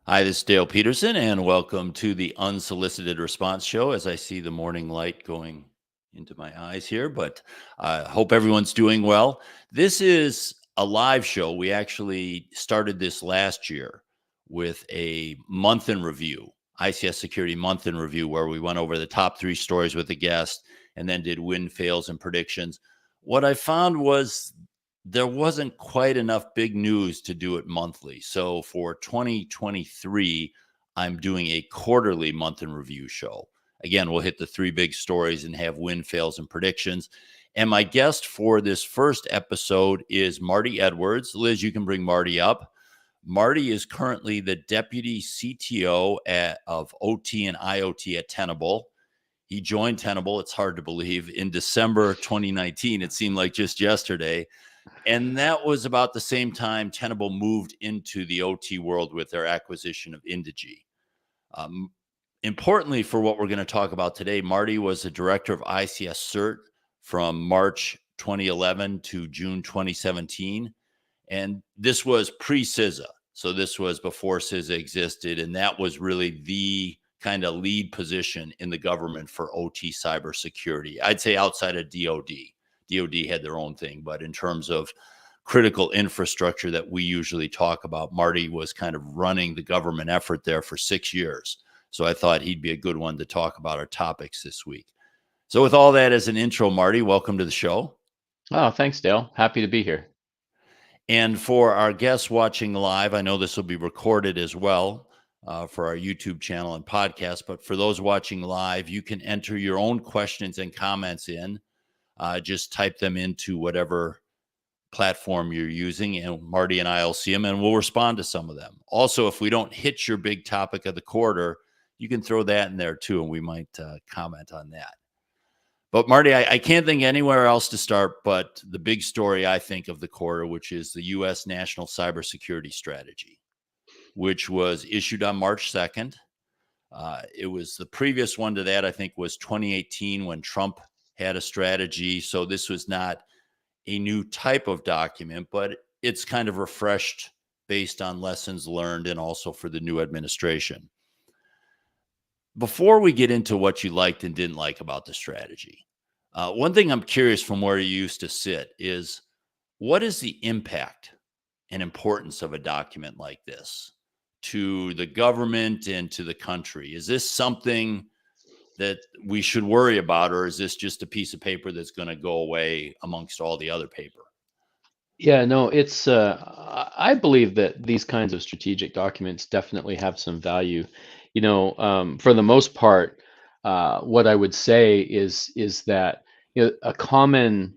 Hi, this is Dale Peterson, and welcome to the Unsolicited Response Show. As I see the morning light going into my eyes here, but I hope everyone's doing well. This is a live show. We actually started this last year with a month in review, ICS Security month in review, where we went over the top three stories with a guest and then did win, fails, and predictions. What I found was there wasn't quite enough big news to do it monthly. So for 2023, I'm doing a quarterly month in review show. Again, we'll hit the three big stories and have win, fails, and predictions. And my guest for this first episode is Marty Edwards. Liz, you can bring Marty up. Marty is currently the deputy CTO of OT and IoT at Tenable. He joined Tenable, it's hard to believe, in December 2019. It seemed like just yesterday. And that was about the same time Tenable moved into the OT world with their acquisition of Indigi. Um, Importantly, for what we're going to talk about today, Marty was the director of ICS CERT from March 2011 to June 2017. And this was pre-CISA. So this was before CISA existed. And that was really the kind of lead position in the government for OT cybersecurity. I'd say outside of DOD. DOD had their own thing, but in terms of critical infrastructure that we usually talk about, Marty was kind of running the government effort there for 6 years. So I thought he'd be a good one to talk about our topics this week. So with all that as an intro, Marty, welcome to the show. Oh, thanks, Dale. Happy to be here. And for our guests watching live, I know this will be recorded as well for our YouTube channel and podcast. But for those watching live, you can enter your own questions and comments in. Just type them into whatever platform you're using, and Marty and I will see them and we'll respond to some of them. Also, if we don't hit your big topic of the quarter, you can throw that in there too, and we might comment on that. But Marty, I can't think anywhere else to start but the big story I think of the quarter, which is the U.S. National Cybersecurity Strategy, which was issued on March 2nd. It was the previous one to that, I think, was 2018 when Trump had a strategy. So this was not a new type of document, but it's kind of refreshed based on lessons learned and also for the new administration. Before we get into what you liked and didn't like about the strategy, one thing I'm curious from where you used to sit is what is the impact and importance of a document like this to the government and to the country? Is this something that we should worry about, or is this just a piece of paper that's going to go away amongst all the other paper? Yeah, no, it's I believe that these kinds of strategic documents definitely have some value. For the most part, what I would say is that a common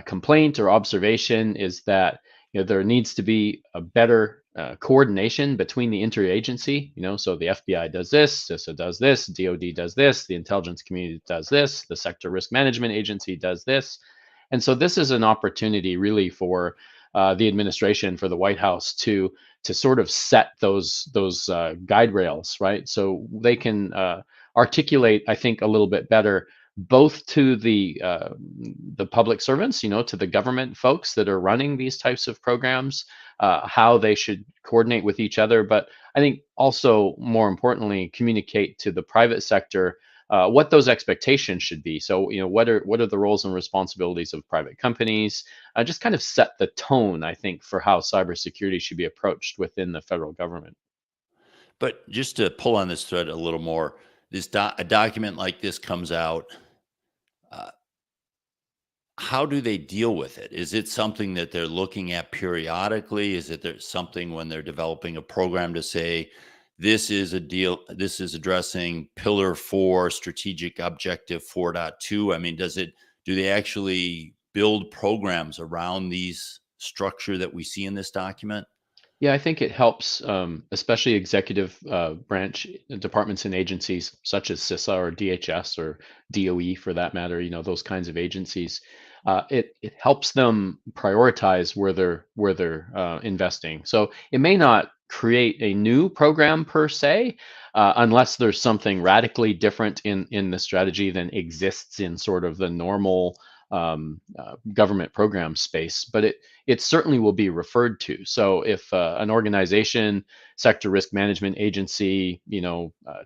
complaint or observation is that there needs to be a better coordination between the interagency. So the FBI does this, CISA does this, DoD does this, the intelligence community does this, the Sector Risk Management Agency does this. And so this is an opportunity really for the administration, for the White House to sort of set those guide rails, right? So they can articulate, I think, a little bit better both to the public servants, to the government folks that are running these types of programs, how they should coordinate with each other, but I think also more importantly, communicate to the private sector what those expectations should be. So, what are the roles and responsibilities of private companies? Just kind of set the tone, I think, for how cybersecurity should be approached within the federal government. But just to pull on this thread a little more, a document like this comes out. Uh, how do they deal with it? Is it something that they're looking at periodically? Is it there something when they're developing a program to say, this is a deal, this is addressing pillar 4, strategic objective 4.2? I mean, do they actually build programs around these structure that we see in this document? Yeah, I think it helps, especially executive branch departments and agencies such as CISA or DHS or DOE for that matter. Those kinds of agencies. It helps them prioritize where they're investing. So it may not create a new program per se, unless there's something radically different in the strategy than exists in sort of the normal government program space, but it certainly will be referred to. So if an organization, sector risk management agency,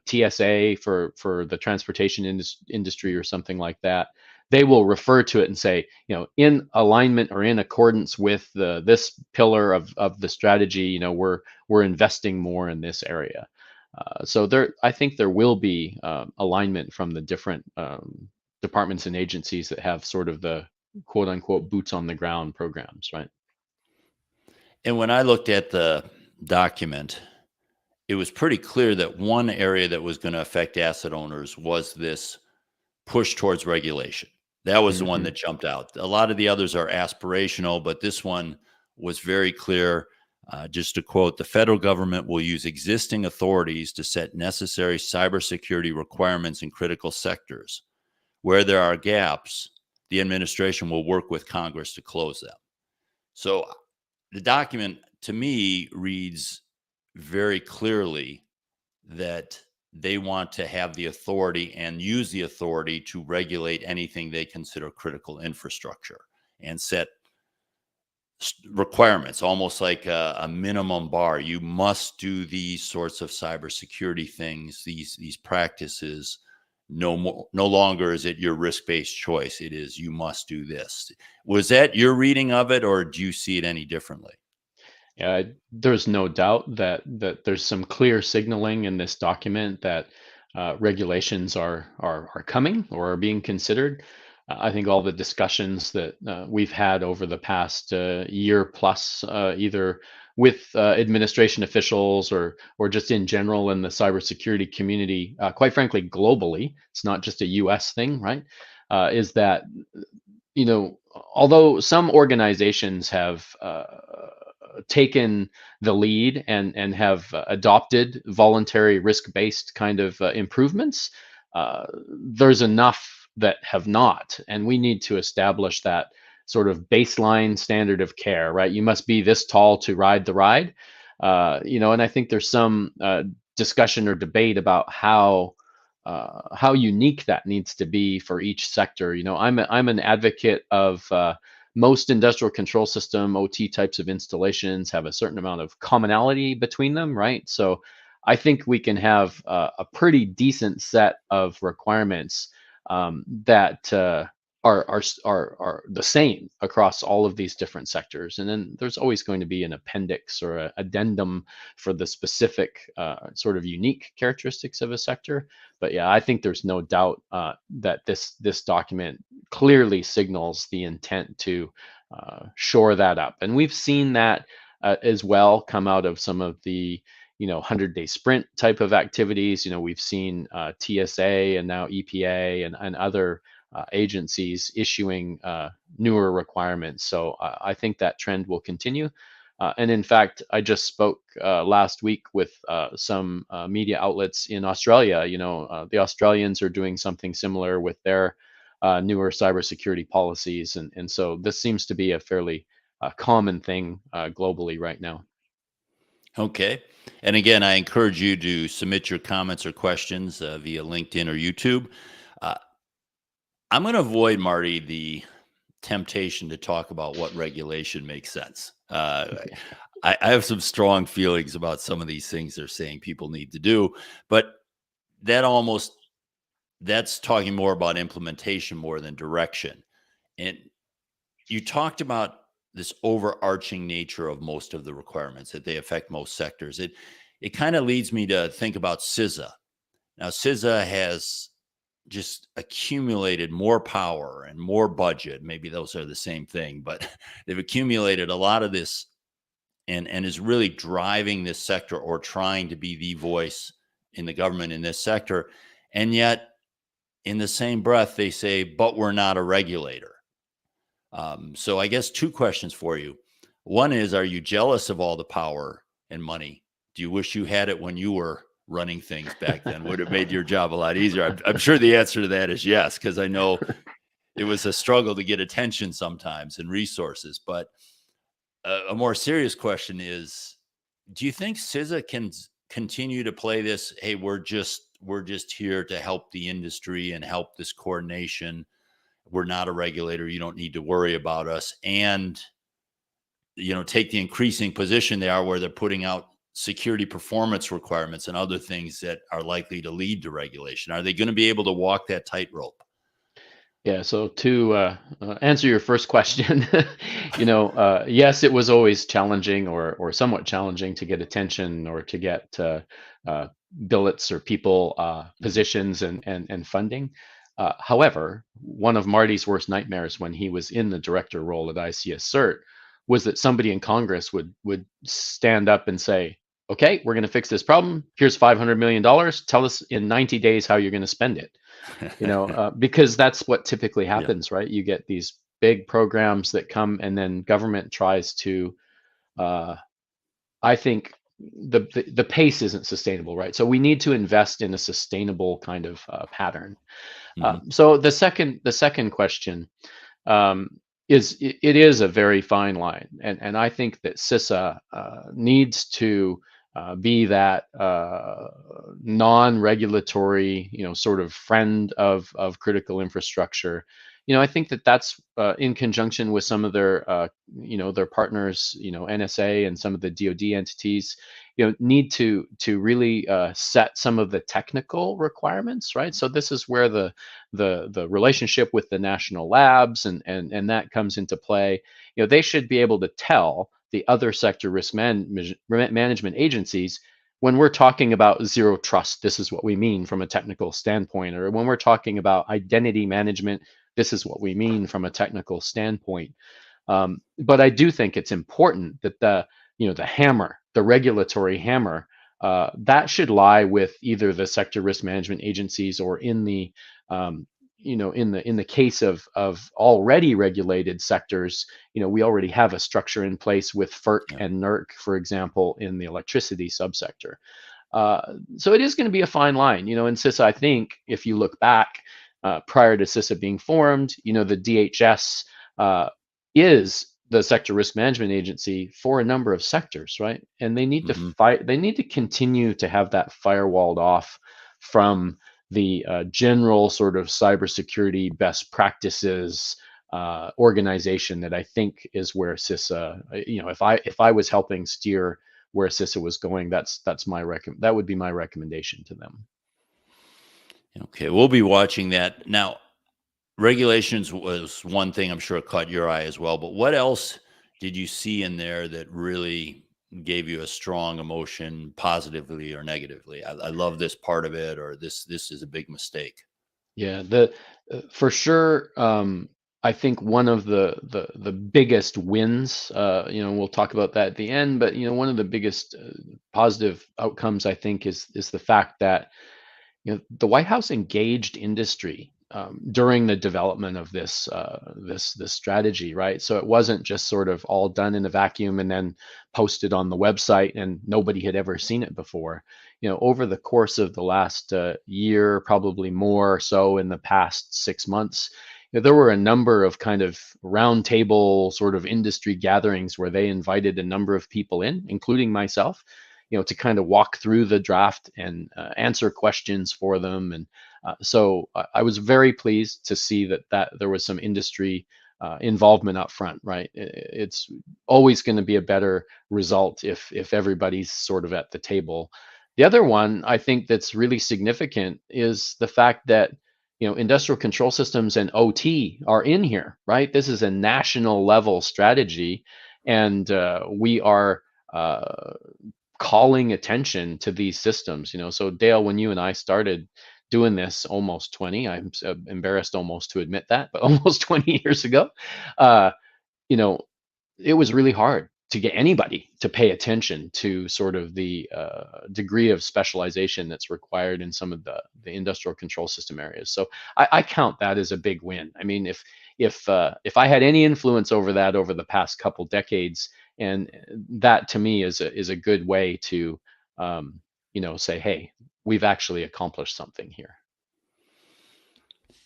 TSA for the transportation industry or something like that, they will refer to it and say, in alignment or in accordance with this pillar of the strategy, we're investing more in this area. So I think there will be alignment from the different departments and agencies that have sort of the quote unquote boots on the ground programs, right? And when I looked at the document, it was pretty clear that one area that was going to affect asset owners was this push towards regulation. That was the one Hmm. that jumped out. A lot of the others are aspirational, but this one was very clear. Just to quote, the federal government will use existing authorities to set necessary cybersecurity requirements in critical sectors. Where there are gaps, the administration will work with Congress to close them. So the document to me reads very clearly that they want to have the authority and use the authority to regulate anything they consider critical infrastructure and set requirements, almost like a minimum bar. You must do these sorts of cybersecurity things, these practices. No longer is it your risk-based choice. It is you must do this. Was that your reading of it, or do you see it any differently? Yeah, there's no doubt that there's some clear signaling in this document that regulations are coming or are being considered. I think all the discussions that we've had over the past year plus, either with administration officials or just in general in the cybersecurity community, quite frankly, globally, it's not just a U.S. thing, right? Is that although some organizations have taken the lead and have adopted voluntary risk-based kind of improvements, there's enough that have not, and we need to establish that sort of baseline standard of care, right? You must be this tall to ride the ride, and I think there's some discussion or debate about how unique that needs to be for each sector. I'm an advocate of most industrial control system OT types of installations have a certain amount of commonality between them, right? So I think we can have a pretty decent set of requirements that are the same across all of these different sectors. And then there's always going to be an appendix or an addendum for the specific sort of unique characteristics of a sector. But yeah, I think there's no doubt that this document clearly signals the intent to shore that up, and we've seen that as well come out of some of the 100-day sprint type of activities. We've seen TSA and now EPA and other agencies issuing newer requirements. So I think that trend will continue. And in fact, I just spoke last week with some media outlets in Australia. The Australians are doing something similar with their newer cybersecurity policies. And so this seems to be a fairly common thing globally right now. Okay. And again, I encourage you to submit your comments or questions via LinkedIn or YouTube. Uh, I'm going to avoid, Marty, the temptation to talk about what regulation makes sense. I have some strong feelings about some of these things they're saying people need to do, but that almost that's talking more about implementation more than direction. And you talked about this overarching nature of most of the requirements that they affect most sectors. It kind of leads me to think about CISA. Now, CISA has just accumulated more power and more budget. Maybe those are the same thing, but they've accumulated a lot of this and is really driving this sector or trying to be the voice in the government in this sector. And yet, in the same breath, they say, but we're not a regulator. So I guess two questions for you. One is, are you jealous of all the power and money? Do you wish you had it when you were running things back then? Would have made your job a lot easier. I'm sure the answer to that is yes, because I know it was a struggle to get attention sometimes and resources. But a more serious question is, do you think CISA can continue to play this? Hey, we're just here to help the industry and help this coordination. we're not a regulator, you don't need to worry about us, and take the increasing position they are where they're putting out security performance requirements and other things that are likely to lead to regulation? Are they going to be able to walk that tightrope? Yeah, so to answer your first question, yes, it was always challenging or somewhat challenging to get attention or to get uh, billets or people Mhm. positions and funding. However, one of Marty's worst nightmares when he was in the director role at ICS CERT was that somebody in Congress would stand up and say, "Okay, we're going to fix this problem. Here's $500 million. Tell us in 90 days how you're going to spend it." Because that's what typically Yeah. happens, right? You get these big programs that come, and then government tries to. Uh, I think the pace isn't sustainable, right? So we need to invest in a sustainable kind of pattern. Hmm. So the second question um, it is a very fine line, and I think that CISA needs to be that non-regulatory, sort of friend of critical infrastructure. I think that that's in conjunction with some of their partners, NSA and some of the DoD entities, need to really set some of the technical requirements, right? So this is where the relationship with the national labs and that comes into play. They should be able to tell the other sector management agencies, when we're talking about zero trust, this is what we mean from a technical standpoint, or when we're talking about identity management, this is what we mean from a technical standpoint. But I do think it's important that the hammer, the regulatory hammer, that should lie with either the sector risk management agencies, or in the um, in the case of already regulated sectors, we already have a structure in place with FERC Yeah. and NERC, for example, in the electricity subsector. So it is going to be a fine line, and CISA, I think, if you look back prior to CISA being formed, the DHS uh, is the sector risk management agency for a number of sectors, right? And they need to Hmm. they need to continue to have that firewalled off from the general sort of cybersecurity best practices organization that I think is where CISA, if I was helping steer where CISA was going, that would be my recommendation to them. Okay, we'll be watching that. Now, regulations was one thing I'm sure caught your eye as well, but what else did you see in there that really gave you a strong emotion, positively or negatively? I love this part of it, or this is a big mistake. Yeah, the for sure. I think one of the biggest wins. We'll talk about that at the end, but one of the biggest positive outcomes, I think, is the fact that the White House engaged industry during the development of this strategy, right? So it wasn't just sort of all done in a vacuum and then posted on the website, and nobody had ever seen it before. Over the course of the last year, probably more so in the past 6 months, there were a number of kind of roundtable sort of industry gatherings where they invited a number of people in, including myself, to kind of walk through the draft and answer questions for them. And so I was very pleased to see that there was some industry involvement up front, right? It's always going to be a better result if everybody's sort of at the table. The other one I think that's really significant is the fact that industrial control systems and OT are in here, right? This is a national level strategy, and we are calling attention to these systems. So Dale, when you and I started doing this almost 20, I'm embarrassed almost to admit that, but almost 20 years ago, uh, you know, it was really hard to get anybody to pay attention to sort of the degree of specialization that's required in some of the industrial control system areas. So I count that as a big win. I mean, if I had any influence over that over the past couple decades, and that to me is a good way to say, hey, we've actually accomplished something here.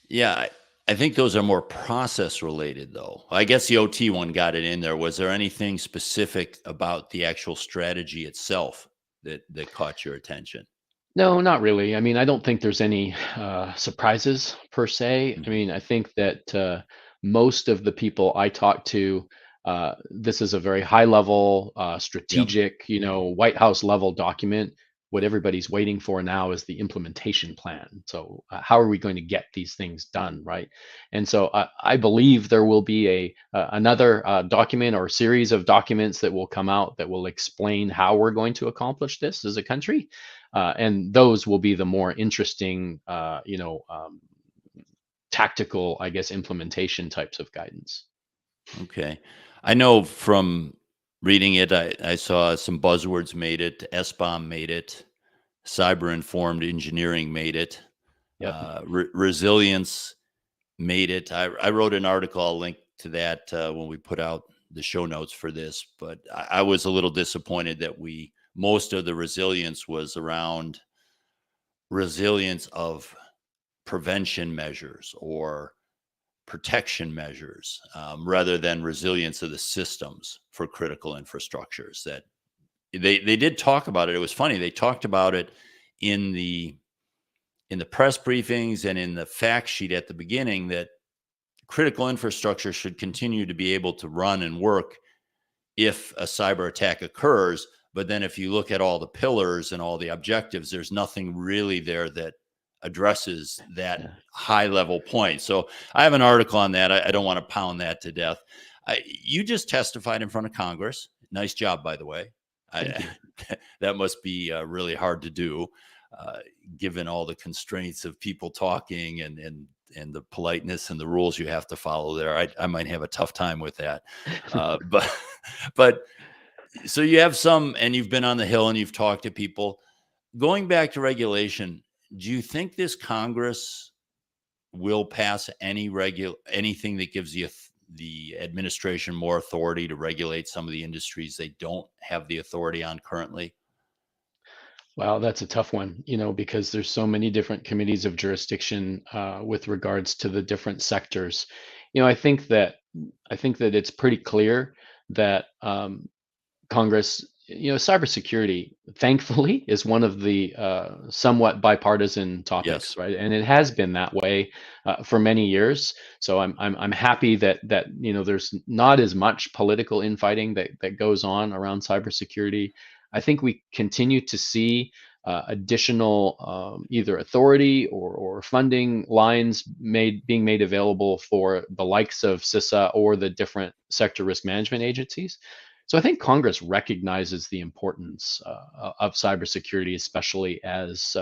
Yeah, I think those are more process related, though. I guess the OT one got it in there. Was there anything specific about the actual strategy itself that caught your attention? No, not really. I mean, I don't think there's any surprises per se. I Mhm. mean, I think that most of the people I talk to, this is a very high level, Yep. strategic, White House level document. What everybody's waiting for now is the implementation plan. So, how are we going to get these things done, right? And so, I believe there will be another document or series of documents that will come out that will explain how we're going to accomplish this as a country, and those will be the more interesting, tactical, I guess, implementation types of guidance. Okay. I know from reading it, I saw some buzzwords made it. SBOM made it. Cyber informed engineering made it. Yep. Resilience made it. I wrote an article. I'll link to that when we put out the show notes for this. But I was a little disappointed that most of the resilience was around resilience of prevention measures or protection measures rather than resilience of the systems for critical infrastructures. That they did talk about it. It was funny. They talked about it in the press briefings and in the fact sheet at the beginning that critical infrastructure should continue to be able to run and work if a cyber attack occurs. But then if you look at all the pillars and all the objectives, there's nothing really there that addresses that Yeah. high level point. So I have an article on that. I don't want to pound that to death. You just testified in front of Congress. Nice job, by the way. Thank I, you. that must be really hard to do, uh, given all the constraints of people talking and the politeness and the rules you have to follow there. I might have a tough time with that. But but so you have some, and you've been on the Hill and you've talked to people. Going back to regulation, do you think this Congress will pass anything that gives the administration more authority to regulate some of the industries they don't have the authority on currently? Wow, that's a tough one, because there's so many different committees of jurisdiction with regards to the different sectors. I think that it's pretty clear that Congress, cybersecurity, thankfully, is one of the somewhat bipartisan topics, Yes. right? And it has been that way for many years. So I'm happy that there's not as much political infighting that goes on around cybersecurity. I think we continue to see additional either authority or funding lines being made available for the likes of CISA or the different sector risk management agencies. So I think Congress recognizes the importance of cybersecurity, especially as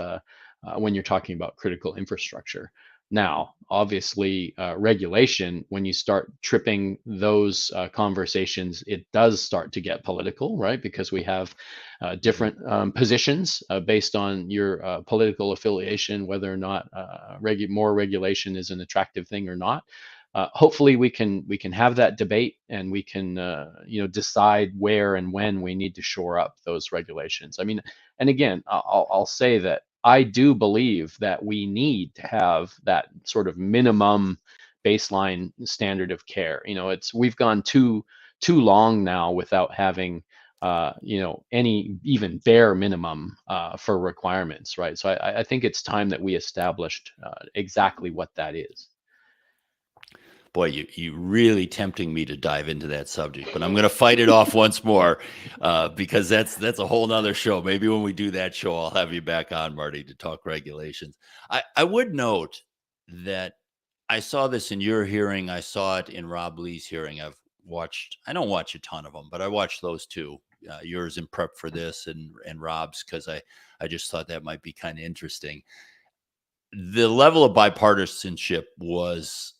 when you're talking about critical infrastructure. Now, obviously, regulation, when you start tripping those conversations, it does start to get political, right? Because we have Mhm. different positions based on your political affiliation, whether or not more regulation is an attractive thing or not. Hopefully we can have that debate, and we can decide where and when we need to shore up those regulations. I mean, and again, I'll say that I do believe that we need to have that sort of minimum baseline standard of care. It's we've gone too long now without having any even bare minimum for requirements, right? So I think it's time that we established exactly what that is. Boy, you really tempting me to dive into that subject, but I'm going to fight it off once more because that's a whole nother show. Maybe when we do that show, I'll have you back on, Marty, to talk regulations. I would note that I saw this in your hearing. I saw it in Rob Lee's hearing. I don't watch a ton of them, but I watched those two, yours in prep for this and Rob's, because I just thought that might be kind of interesting. The level of bipartisanship was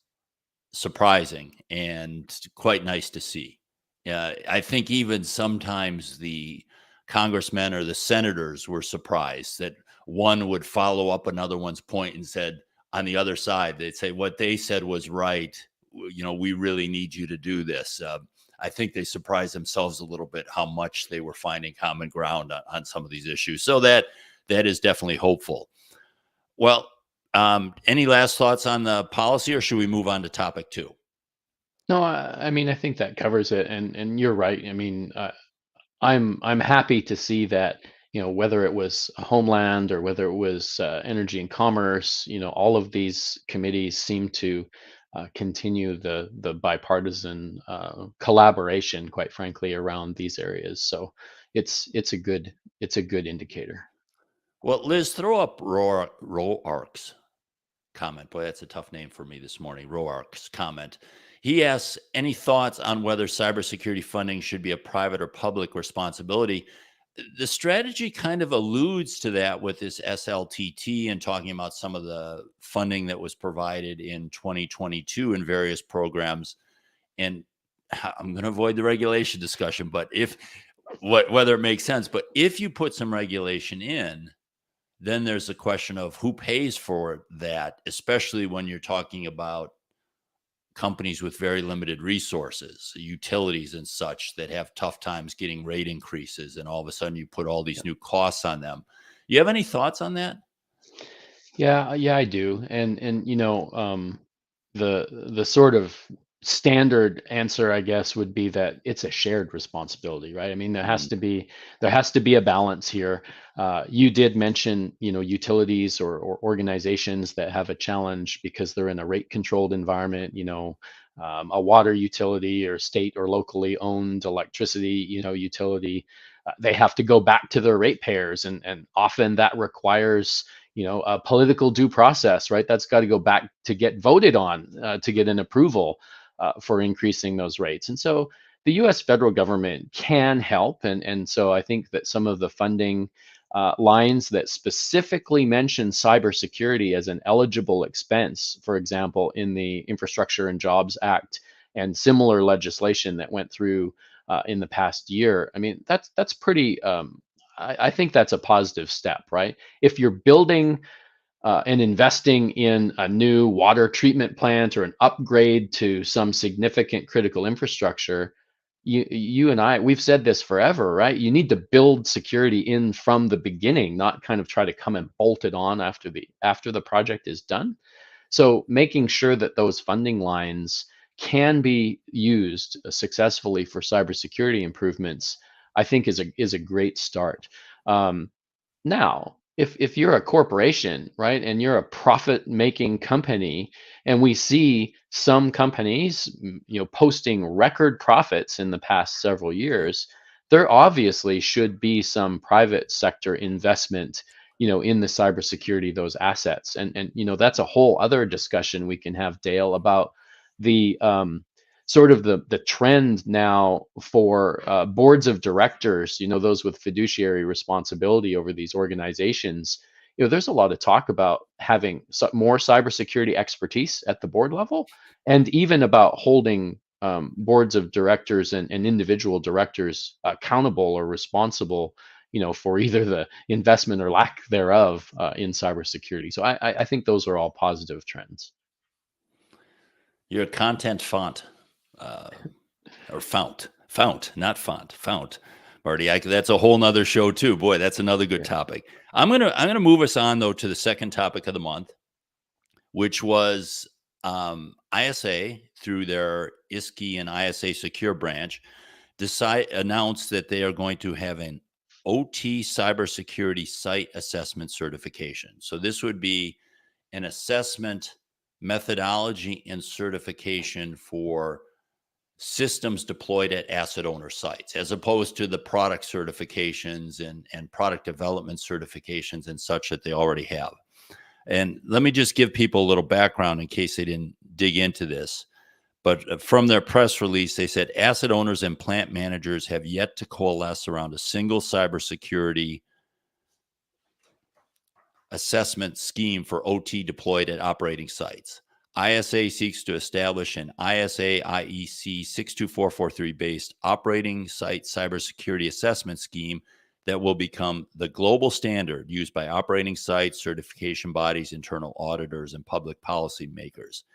surprising and quite nice to see. I think even sometimes the congressmen or the senators were surprised that one would follow up another one's point and said, on the other side, they'd say what they said was right. We really need you to do this. I think they surprised themselves a little bit how much they were finding common ground on some of these issues. So that is definitely hopeful. Well, any last thoughts on the policy, or should we move on to topic two? No, I mean, I think that covers it, and you're right. I mean, I'm happy to see that whether it was Homeland or whether it was Energy and Commerce, all of these committees seem to continue the bipartisan collaboration, quite frankly, around these areas. So it's a good indicator. Well, Liz, throw up Roark's comment. Boy, that's a tough name for me this morning. Roark's comment. He asks, any thoughts on whether cybersecurity funding should be a private or public responsibility? The strategy kind of alludes to that with this SLTT and talking about some of the funding that was provided in 2022 in various programs. And I'm going to avoid the regulation discussion, but whether it makes sense, but if you put some regulation in, then there's the question of who pays for that, especially when you're talking about companies with very limited resources, utilities and such that have tough times getting rate increases, and all of a sudden you put all these new costs on them. You have any thoughts on that? Yeah, I do. And the sort of standard answer, I guess, would be that it's a shared responsibility, right? I mean, there has to be a balance here. You did mention, utilities or organizations that have a challenge because they're in a rate controlled environment, a water utility or state or locally owned electricity, utility. They have to go back to their ratepayers, and often that requires a political due process, right? That's got to go back to get voted on to get an approval for increasing those rates. And so the U.S. federal government can help, and so I think that some of the funding lines that specifically mention cybersecurity as an eligible expense, for example, in the Infrastructure and Jobs Act and similar legislation that went through in the past year. I mean, that's pretty. I think that's a positive step, right? If you're building and investing in a new water treatment plant or an upgrade to some significant critical infrastructure, you and I, we've said this forever, right? You need to build security in from the beginning, not kind of try to come and bolt it on after the project is done. So making sure that those funding lines can be used successfully for cybersecurity improvements, I think is a great start. Now, if you're a corporation, right, and you're a profit-making company, and we see some companies, posting record profits in the past several years, there obviously should be some private sector investment, in the cybersecurity of those assets. And that's a whole other discussion we can have, Dale, about the sort of the trend now for boards of directors, those with fiduciary responsibility over these organizations. There's a lot of talk about having more cybersecurity expertise at the board level, and even about holding boards of directors and individual directors accountable or responsible, for either the investment or lack thereof in cybersecurity. So I think those are all positive trends. You're a content font. Or fount, not fount, Marty. That's a whole nother show too. Boy, that's another good topic. I'm gonna move us on though to the second topic of the month, which was ISA through their ISKI and ISA Secure branch announced that they are going to have an OT cybersecurity site assessment certification. So this would be an assessment methodology and certification for systems deployed at asset owner sites, as opposed to the product certifications and product development certifications and such that they already have. And let me just give people a little background in case they didn't dig into this. But from their press release, they said asset owners and plant managers have yet to coalesce around a single cybersecurity assessment scheme for OT deployed at operating sites. ISA seeks to establish an ISA IEC 62443 based operating site cybersecurity assessment scheme that will become the global standard used by operating sites, certification bodies, internal auditors, and public policy makers.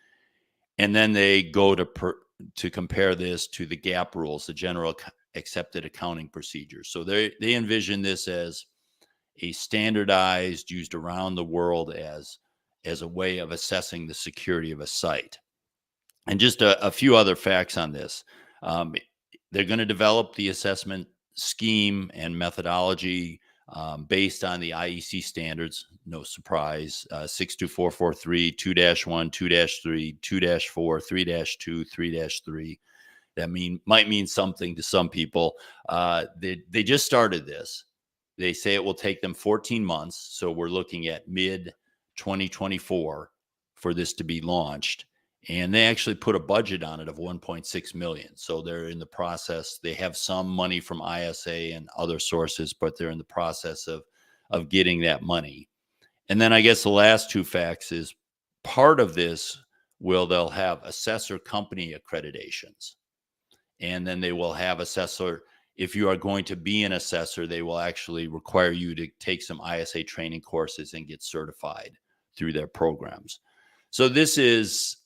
And then they go to compare this to the GAAP rules, the general accepted accounting procedures. So they envision this as a standardized, used around the world as a way of assessing the security of a site. And just a few other facts on this. They're going to develop the assessment scheme and methodology based on the IEC standards. No surprise, 62443, 2-1, 2-3, 2-4, 3-2, 3-3. That might mean something to some people. They just started this. They say it will take them 14 months. So we're looking at mid 2024 for this to be launched. And they actually put a budget on it of 1.6 million. So they're in the process. They have some money from ISA and other sources, but they're in the process of getting that money. And then I guess the last two facts is part of this they'll have assessor company accreditations. And then they will have assessor. If you are going to be an assessor, they will actually require you to take some ISA training courses and get certified through their programs. So this is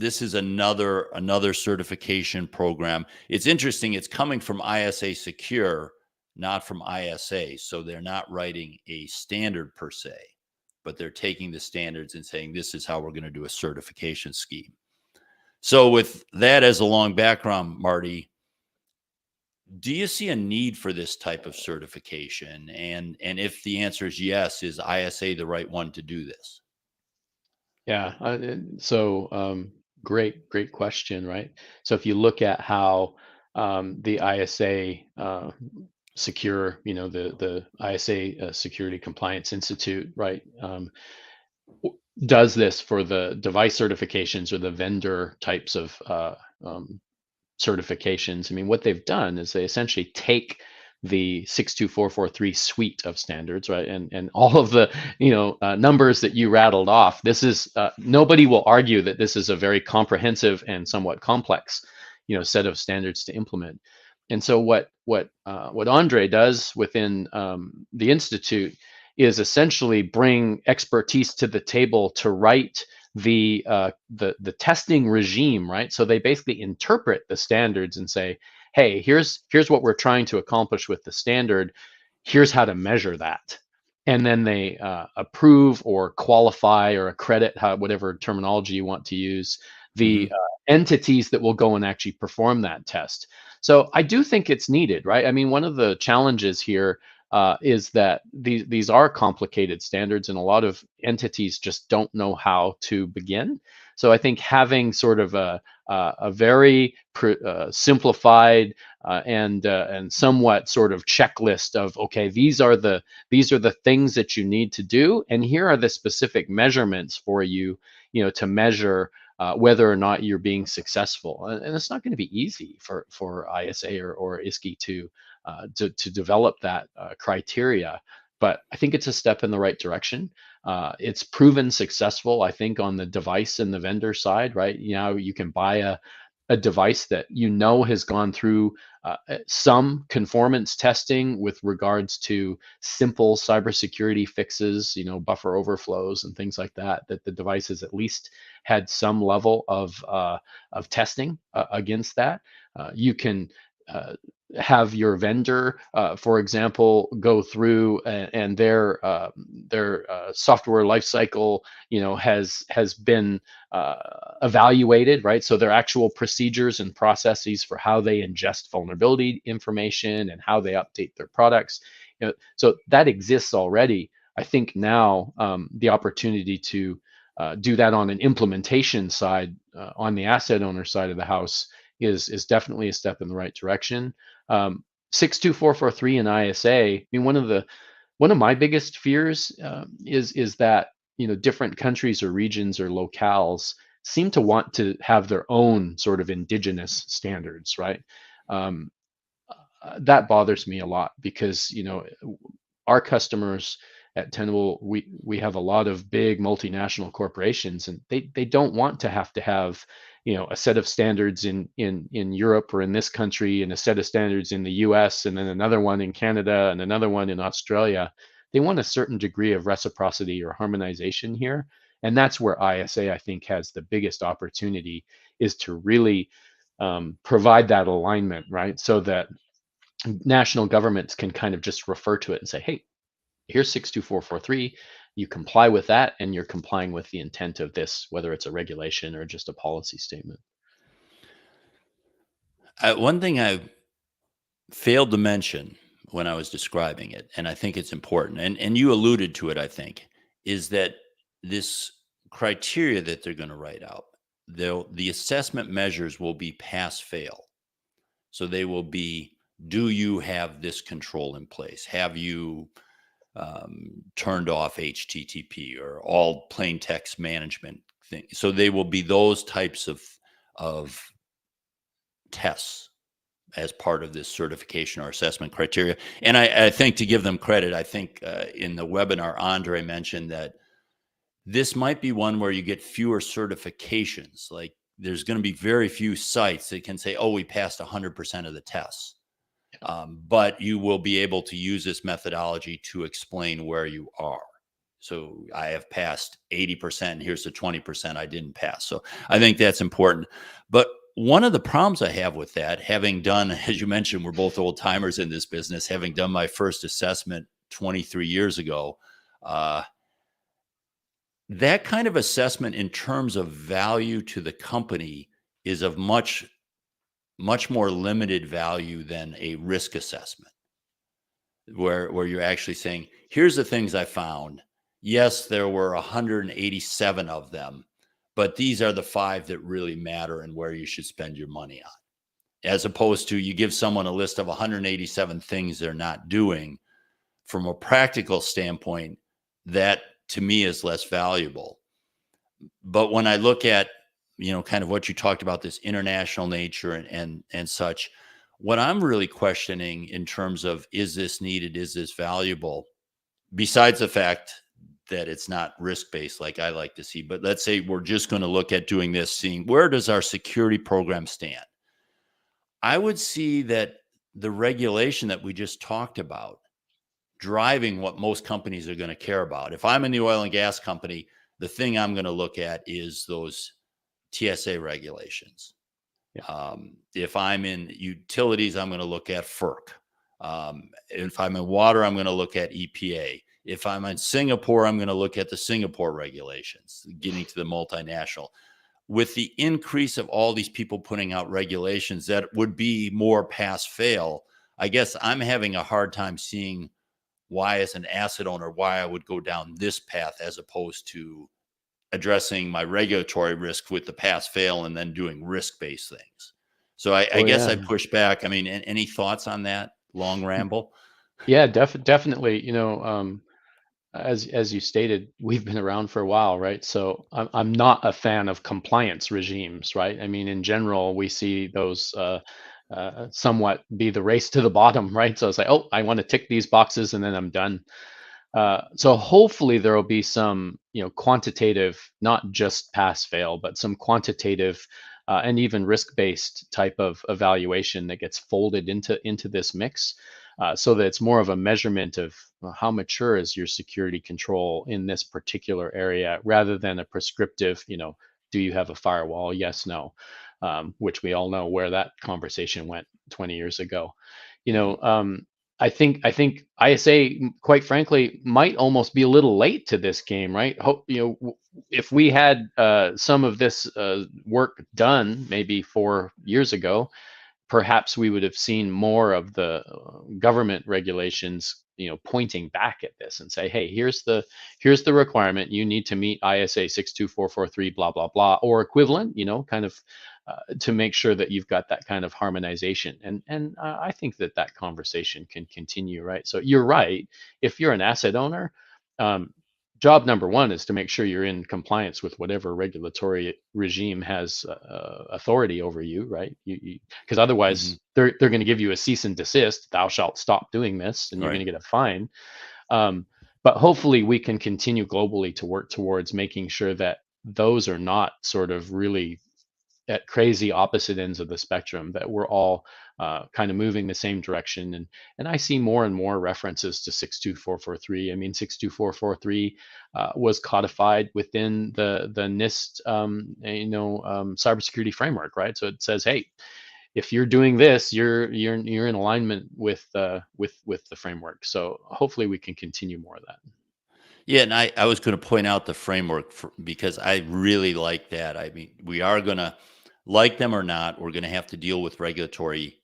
another certification program. It's interesting. It's coming from ISA Secure, not from ISA. So they're not writing a standard per se, but they're taking the standards and saying, this is how we're going to do a certification scheme. So with that as a long background, Marty, do you see a need for this type of certification? And if the answer is yes, is ISA the right one to do this? Yeah. Great question, right? So if you look at how the ISA secure, the ISA Security Compliance Institute, right, does this for the device certifications or the vendor types of certifications. I mean, what they've done is they essentially take the 62443 suite of standards, right, and all of the numbers that you rattled off. This is nobody will argue that this is a very comprehensive and somewhat complex, set of standards to implement. And so what Andre does within the institute is essentially bring expertise to the table to write the testing regime, right? So they basically interpret the standards and say, hey, here's what we're trying to accomplish with the standard. Here's how to measure that. And then they approve or qualify or accredit, whatever terminology you want to use, the entities that will go and actually perform that test. So I do think it's needed, right? I mean, one of the challenges here is that these are complicated standards and a lot of entities just don't know how to begin. So I think having sort of a very simplified and somewhat sort of checklist of, okay, these are the things that you need to do, and here are the specific measurements for you, to measure whether or not you're being successful. And it's not going to be easy for ISA or ISKI to develop that criteria. But I think it's a step in the right direction. It's proven successful, I think, on the device and the vendor side, right? You can buy a device that has gone through some conformance testing with regards to simple cybersecurity fixes, buffer overflows and things like that. That the device has at least had some level of testing against that. You can have your vendor, for example, go through and their software lifecycle, has been evaluated, right? So their actual procedures and processes for how they ingest vulnerability information and how they update their products, so that exists already. I think now the opportunity to do that on an implementation side, on the asset owner side of the house, is definitely a step in the right direction. 62443 and ISA. I mean, one of my biggest fears is that different countries or regions or locales seem to want to have their own sort of indigenous standards, right? That bothers me a lot because our customers at Tenable, we have a lot of big multinational corporations, and they don't want to have a set of standards in Europe or in this country, and a set of standards in the US, and then another one in Canada and another one in Australia. They want a certain degree of reciprocity or harmonization here. And that's where ISA, I think, has the biggest opportunity, is to really provide that alignment, right? So that national governments can kind of just refer to it and say, hey, here's 62443. You comply with that, and you're complying with the intent of this, whether it's a regulation or just a policy statement. One thing I failed to mention when I was describing it, and I think it's important, and you alluded to it, I think, is that this criteria that they're going to write out, the assessment measures will be pass fail. So they will be, do you have this control in place? Have you turned off HTTP or all plain text management thing? So they will be those types of tests as part of this certification or assessment criteria. And I think, to give them credit, I think in the webinar, Andre mentioned that this might be one where you get fewer certifications. Like, there's going to be very few sites that can say, oh, we passed 100% of the tests. But you will be able to use this methodology to explain where you are. So I have passed 80%, and here's the 20% I didn't pass. So I think that's important. But one of the problems I have with that, having done, as you mentioned, we're both old timers in this business, having done my first assessment 23 years ago, that kind of assessment in terms of value to the company is of much more limited value than a risk assessment, where you're actually saying, here's the things I found. Yes, there were 187 of them, but these are the 5 that really matter and where you should spend your money on. As opposed to, you give someone a list of 187 things they're not doing. From a practical standpoint, that to me is less valuable. But when I look at, kind of what you talked about, this international nature and such, what I'm really questioning in terms of, is this needed? Is this valuable? Besides the fact that it's not risk-based like I like to see, but let's say we're just going to look at doing this, seeing where does our security program stand? I would see that the regulation that we just talked about driving what most companies are going to care about. If I'm in the oil and gas company, the thing I'm going to look at is those TSA regulations. Yeah. If I'm in utilities, I'm going to look at FERC. If I'm in water, I'm going to look at EPA. If I'm in Singapore, I'm going to look at the Singapore regulations, getting to the multinational. With the increase of all these people putting out regulations that would be more pass fail, I guess I'm having a hard time seeing why, as an asset owner, why I would go down this path as opposed to addressing my regulatory risk with the pass fail and then doing risk-based things. So I Oh guess I yeah. push back. I mean, any thoughts on that long ramble? Yeah, definitely. As you stated, we've been around for a while, right? So I'm not a fan of compliance regimes, right? I mean, in general, we see those somewhat be the race to the bottom, right? So it's like, oh, I want to tick these boxes and then I'm done. So hopefully there will be some, quantitative, not just pass fail, but some quantitative and even risk-based type of evaluation that gets folded into this mix, so that it's more of a measurement of how mature is your security control in this particular area, rather than a prescriptive, do you have a firewall? Yes, no, which we all know where that conversation went 20 years ago. You Mhm. know, I think ISA, quite frankly, might almost be a little late to this game, right? If we had some of this work done maybe 4 years ago, perhaps we would have seen more of the government regulations, pointing back at this and say, hey, here's the requirement. You need to meet ISA 62443, blah blah blah, or equivalent, kind of to make sure that you've got that kind of harmonization. And I think that conversation can continue, right? So you're right. If you're an asset owner, um, job number one is to make sure you're in compliance with whatever regulatory regime has authority over you, right? Because Mhm. otherwise they're going to give you a cease and desist. Thou shalt stop doing this, and you're going Right. to get a fine. Um, but hopefully we can continue globally to work towards making sure that those are not sort of really at crazy opposite ends of the spectrum, that we're all kind of moving the same direction. And I see more and more references to 62443. I mean, 62443 was codified within the NIST cybersecurity framework, right? So it says, hey, if you're doing this, you're in alignment with the framework. So hopefully we can continue more of that. Yeah, and I was going to point out the framework because I really like that. I mean, we are going to, like them or not, we're going to have to deal with regulatory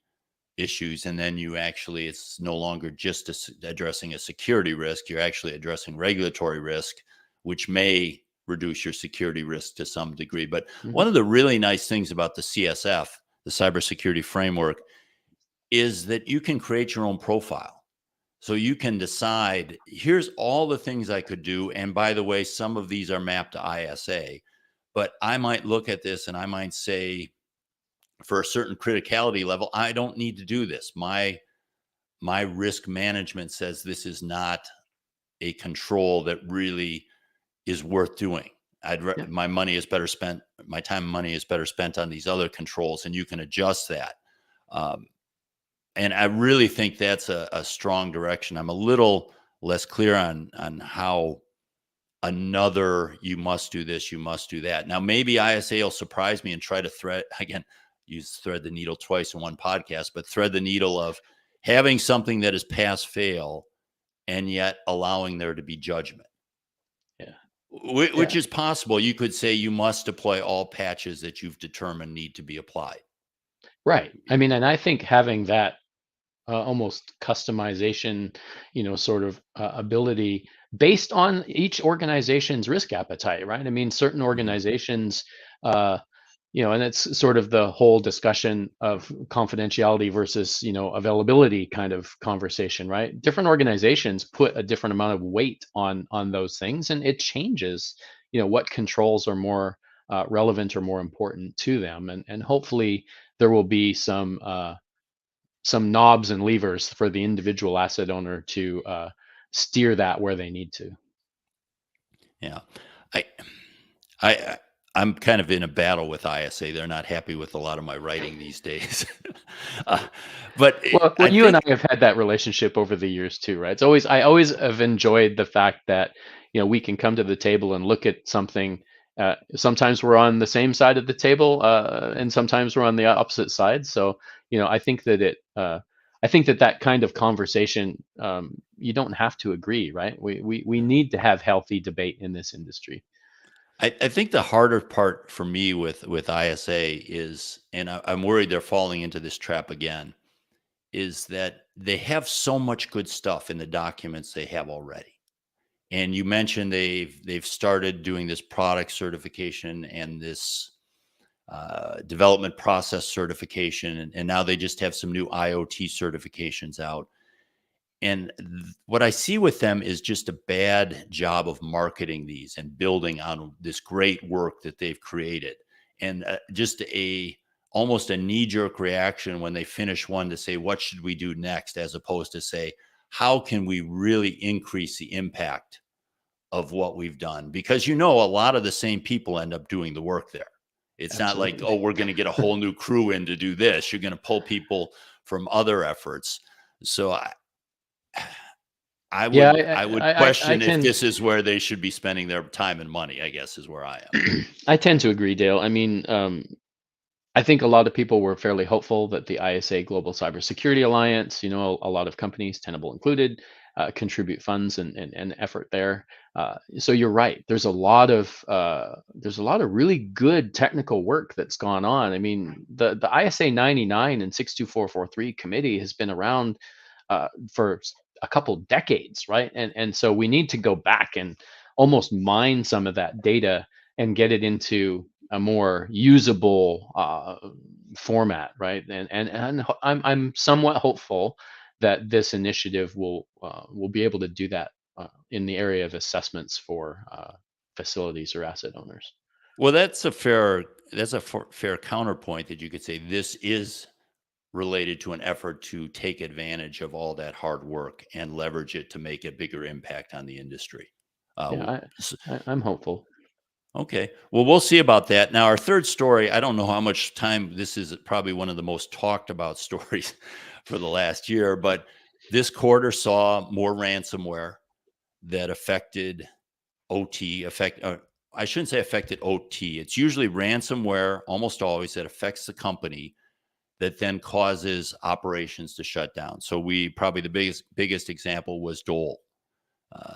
issues, and then it's no longer just addressing a security risk. You're actually addressing regulatory risk, which may reduce your security risk to some degree. But Mhm. one of the really nice things about the CSF, the cybersecurity framework, is that you can create your own profile. So you can decide, here's all the things I could do. And by the way, some of these are mapped to ISA, but I might look at this and I might say, for a certain criticality level, I don't need to do this. My risk management says this is not a control that really is worth doing. Yeah. My money is better spent. My time and money is better spent on these other controls, and you can adjust that. Um, and I really think that's a strong direction. I'm a little less clear on how another you must do this, you must do that. Now, maybe ISA will surprise me and try to thread the needle twice in one podcast, but thread the needle of having something that is pass fail and yet allowing there to be judgment, Yeah. which Yeah. is possible. You could say you must deploy all patches that you've determined need to be applied. Right. I mean, and I think having that almost customization, sort of ability based on each organization's risk appetite, right? I mean, certain Mhm. organizations, uh, and it's sort of the whole discussion of confidentiality versus, availability kind of conversation, right? Different organizations put a different amount of weight on those things, and it changes, what controls are more relevant or more important to them, and hopefully there will be some knobs and levers for the individual asset owner to steer that where they need to. Yeah. I, I I'm kind of in a battle with ISA. They're not happy with a lot of my writing these days. uh, but Well, I you and I think have had that relationship over the years too, right? I always have enjoyed the fact that we can come to the table and look at something. Sometimes we're on the same side of the table, and sometimes we're on the opposite side. So I think that kind of conversation, you don't have to agree, right? We need to have healthy debate in this industry. I think the harder part for me with ISA is, and I'm worried they're falling into this trap again, is that they have so much good stuff in the documents they have already. And you mentioned they've started doing this product certification and this development process certification, and now they just have some new IoT certifications out. And what I see with them is just a bad job of marketing these and building on this great work that they've created, and just almost a knee jerk reaction when they finish one to say, "What should we do next?" as opposed to say, "How can we really increase the impact of what we've done?" Because a lot of the same people end up doing the work there. It's not like, Absolutely. oh, we're going to get a whole new crew in to do this. You're going to pull people from other efforts. So Yeah, I would I question if tend this is where they should be spending their time and money, I guess, is where I am. I tend to agree, Dale. I mean, I think a lot of people were fairly hopeful that the ISA Global Cybersecurity Alliance, a lot of companies, Tenable included, contribute funds and effort there. So you're right. There's a lot of really good technical work that's gone on. I mean, the ISA 99 and 62443 committee has been around for a couple decades, right? And so we need to go back and almost mine some of that data and get it into a more usable format, right? And I'm somewhat hopeful that this initiative will be able to do that in the area of assessments for facilities or asset owners. Well, that's a fair counterpoint that you could say this is related to an effort to take advantage of all that hard work and leverage it to make a bigger impact on the industry. Yeah, Uh, s- I'm hopeful. okay, well, we'll see about that. Now, our third story, I don't know how much time this is, probably one of the most talked about stories for the last year, but this quarter saw more ransomware that affected OT, I shouldn't say affected OT. It's usually ransomware, almost always, that affects the company that then causes operations to shut down. So we probably the biggest example was Dole. Uh,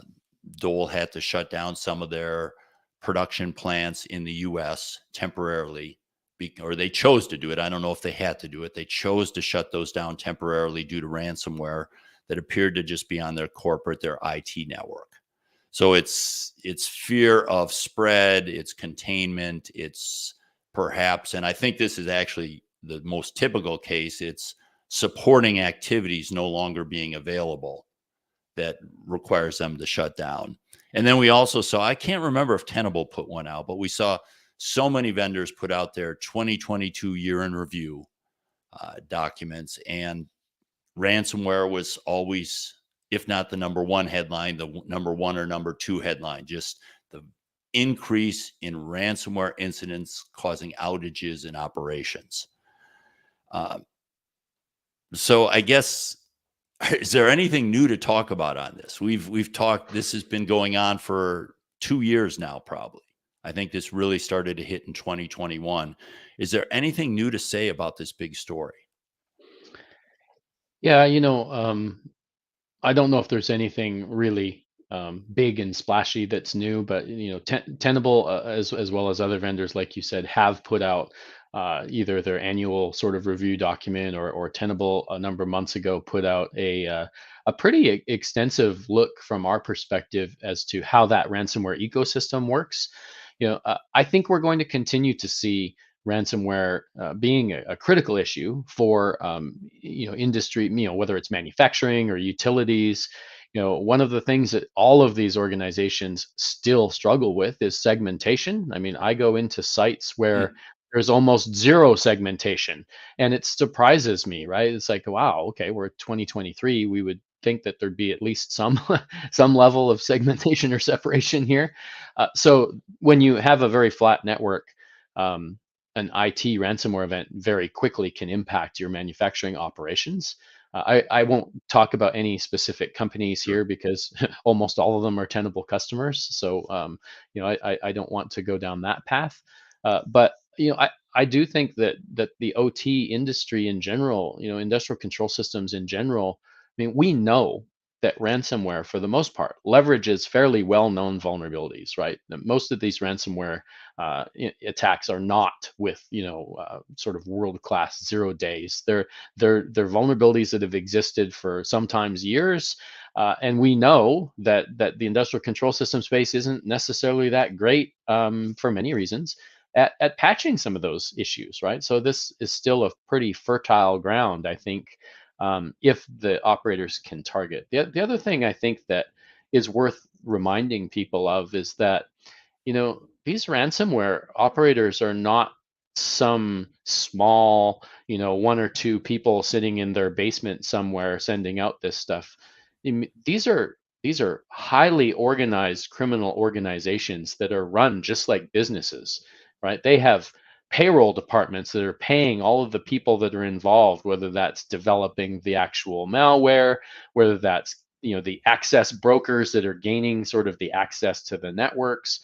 Dole had to shut down some of their production plants in the U.S. temporarily or they chose to do it. I don't know if they had to do it. They chose to shut those down temporarily due to ransomware that appeared to just be on their IT network. So it's fear of spread, it's containment, it's perhaps, and I think this is actually the most typical case, it's supporting activities no longer being available that requires them to shut down. And then we also saw, I can't remember if Tenable put one out, but we saw so many vendors put out their 2022 year in review documents, and ransomware was always, if not the number one headline, the number one or number two headline, just the increase in ransomware incidents causing outages in operations. So I guess, is there anything new to talk about on this? We've talked, this has been going on for 2 years now, probably. I think this really started to hit in 2021. Is there anything new to say about this big story? Yeah, I don't know if there's anything really big and splashy that's new, but Tenable, as well as other vendors, like you said, have put out either their annual sort of review document, or Tenable a number of months ago put out a pretty extensive look from our perspective as to how that ransomware ecosystem works. I think we're going to continue to see ransomware being a critical issue for industry, whether it's manufacturing or utilities. One of the things that all of these organizations still struggle with is segmentation. I mean, I go into sites where there's almost zero segmentation, and it surprises me, right? It's like, wow, okay, we're 2023, we would think that there'd be at least some some level of segmentation or separation here. So when you have a very flat network, um, an IT ransomware event very quickly can impact your manufacturing operations. I won't talk about any specific companies Sure. here because almost all of them are Tenable customers. So, I don't want to go down that path. But I do think that the OT industry in general, industrial control systems in general, I mean, we know that ransomware, for the most part, leverages fairly well-known vulnerabilities, right? Most of these ransomware attacks are not with sort of world-class 0 days. They're vulnerabilities that have existed for sometimes years, and we know that the industrial control system space isn't necessarily that great, for many reasons, at patching some of those issues, right? So this is still a pretty fertile ground, I think, if the operators can target. The other thing I think that is worth reminding people of is that these ransomware operators are not some small, one or two people sitting in their basement somewhere sending out this stuff. These are highly organized criminal organizations that are run just like businesses, right? They have payroll departments that are paying all of the people that are involved, whether that's developing the actual malware, whether that's the access brokers that are gaining sort of the access to the networks.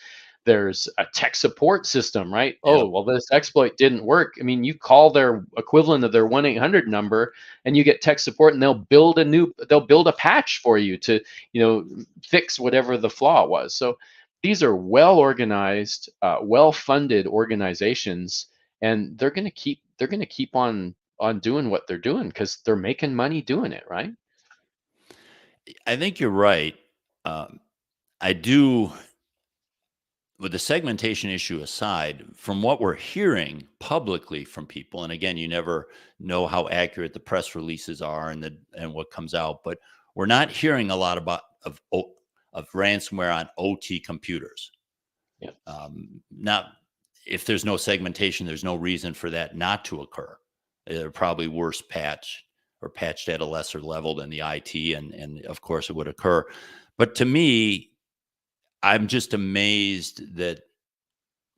There's a tech support system, right? Oh, Yep. well, this exploit didn't work. I mean, you call their equivalent of their 1-800 number and you get tech support, and they'll build a patch for you to, fix whatever the flaw was. So these are well organized, well funded organizations, and they're going to keep on doing what they're doing because they're making money doing it, right? I think you're right. I do, with the segmentation issue aside, from what we're hearing publicly from people, and again, you never know how accurate the press releases are and what comes out, but we're not hearing a lot of ransomware on OT computers. Yeah. Not If there's no segmentation, there's no reason for that not to occur. They're probably worse patched or patched at a lesser level than the IT, and of course it would occur. But to me, I'm just amazed that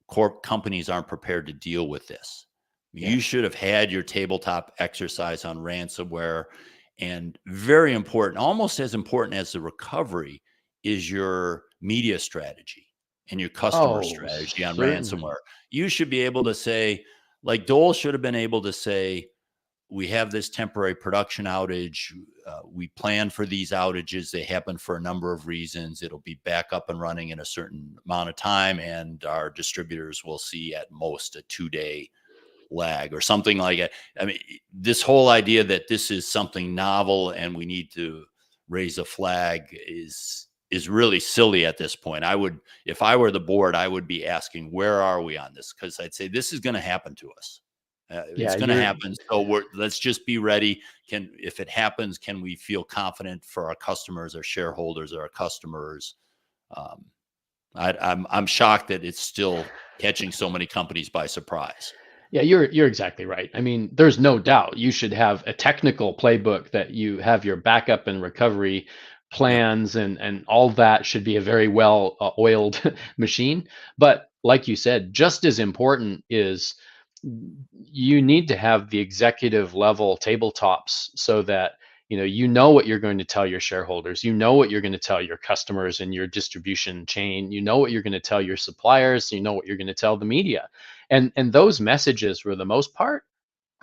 corp companies aren't prepared to deal with this. Yeah. You should have had your tabletop exercise on ransomware. And very important, almost as important as the recovery, is your media strategy and your customer Oh, strategy on certainly. ransomware. You should be able to say, like Dole should have been able to say, we have this temporary production outage. We plan for these outages. They happen for a number of reasons. It'll be back up and running in a certain amount of time, and our distributors will see at most a 2-day lag or something like it. I mean, this whole idea that this is something novel and we need to raise a flag is really silly at this point. I would, if I were the board, I would be asking, where are we on this? Because I'd say this is going to happen to us. Yeah, It's going to you're happen. So let's just be ready. If it happens, can we feel confident for our customers, our shareholders, or our customers? Um, I'm shocked that it's still catching so many companies by surprise. Yeah, you're exactly right. I mean, there's no doubt you should have a technical playbook that you have your backup and recovery Yep. plans, and all that should be a very well oiled machine. But like you said, just as important is you need to have the executive level tabletops so that you know what you're going to tell your shareholders, you know what you're going to tell your customers in your distribution chain, you know what you're going to tell your suppliers, you know what you're going to tell the media, and those messages for the most part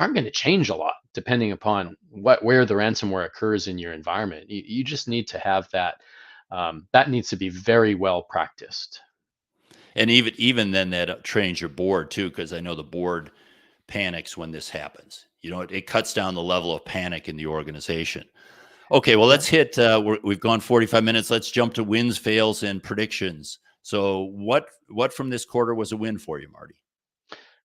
aren't going to change a lot depending upon where the ransomware occurs in your environment. You just need to have that. That needs to be very well practiced. And even then, that trains your board too, because I know the board panics when this happens. It cuts down the level of panic in the organization. Okay, well, Yeah. let's hit. We've gone 45 minutes. Let's jump to wins, fails, and predictions. So, what from this quarter was a win for you, Marty?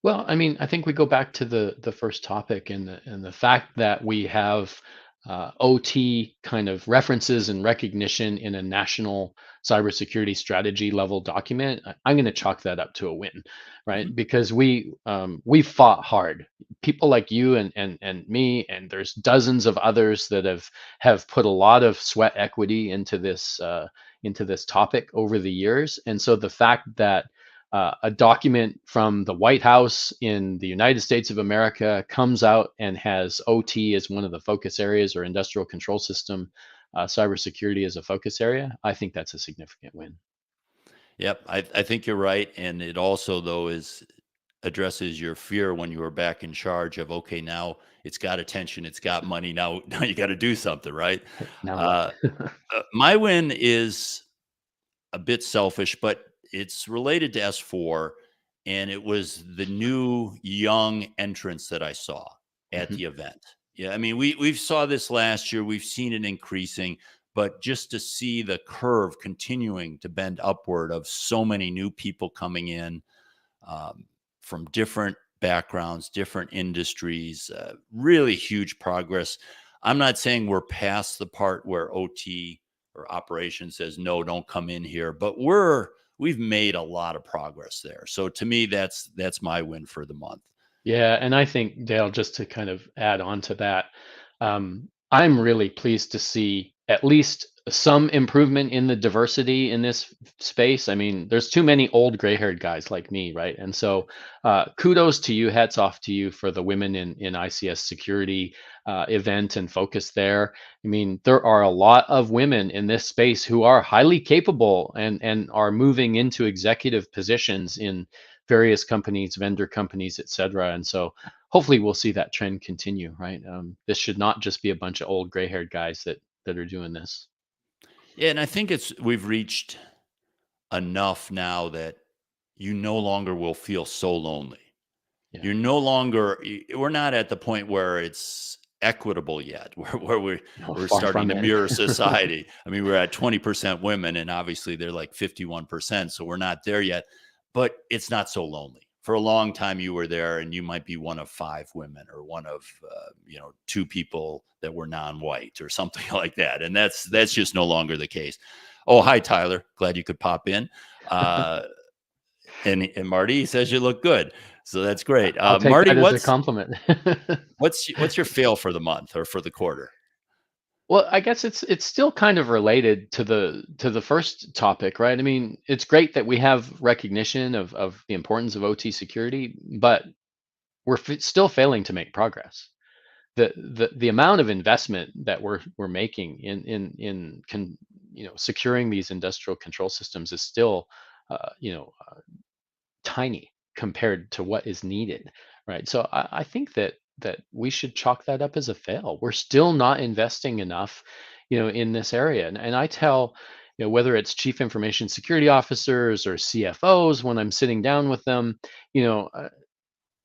Well, I mean, I think we go back to the first topic, and the fact that we have OT kind of references and recognition in a national cybersecurity strategy level document. I'm going to chalk that up to a win, right? Hmm. Because we fought hard. People like you and me, and there's dozens of others that have put a lot of sweat equity into this topic over the years, and so the fact that a document from the White House in the United States of America comes out and has OT as one of the focus areas, or industrial control system cybersecurity as a focus area. I think that's a significant win. Yep, I think you're right, and it also though is addresses your fear when you were back in charge of, okay, now it's got attention, it's got money, now now you got to do something, right? Now what? Uh, my win is a bit selfish, but it's related to S4, and it was the new young entrants that I saw at Mhm. the event. Yeah, I mean, we've saw this last year, we've seen it increasing, but just to see the curve continuing to bend upward of so many new people coming in, um, from different backgrounds, different industries, really huge progress. I'm not saying we're past the part where OT or operations says, no, don't come in here, but we've made a lot of progress there. So to me, that's my win for the month. Yeah, and I think, Dale, just to kind of add on to that, I'm really pleased to see at least some improvement in the diversity in this space. I mean, there's too many old gray-haired guys like me, right? And so, kudos to you, hats off to you for the Women in ICS Security event and focus there. I mean, there are a lot of women in this space who are highly capable and are moving into executive positions in various companies, vendor companies, et cetera. And so hopefully we'll see that trend continue, right? This should not just be a bunch of old gray-haired guys that are doing this. Yeah, and I think we've reached enough now that you no longer will feel so lonely. Yeah, You're no longer we're not at the point where it's equitable yet, where no, we're far starting from to it. mirror society. I mean, we're at 20% women, and obviously they're like 51%, so we're not there yet. But it's not so lonely. For a long time, you were there, and you might be one of five women, or one of two people that were non-white, or something like that. And that's just no longer the case. Oh, hi, Tyler. Glad you could pop in. Uh, and Marty says you look good, so that's great. I'll take Marty, that as a what's compliment. what's your fail for the month or for the quarter? Well, I guess it's still kind of related to the first topic, right? I mean, it's great that we have recognition of the importance of OT security, but we're still failing to make progress. The amount of investment that we're making in securing these industrial control systems is still uh, you know tiny compared to what is needed, right? So I think that we should chalk that up as a fail. We're still not investing enough, in this area. And I tell, whether it's chief information security officers or CFOs when I'm sitting down with them, you know, uh,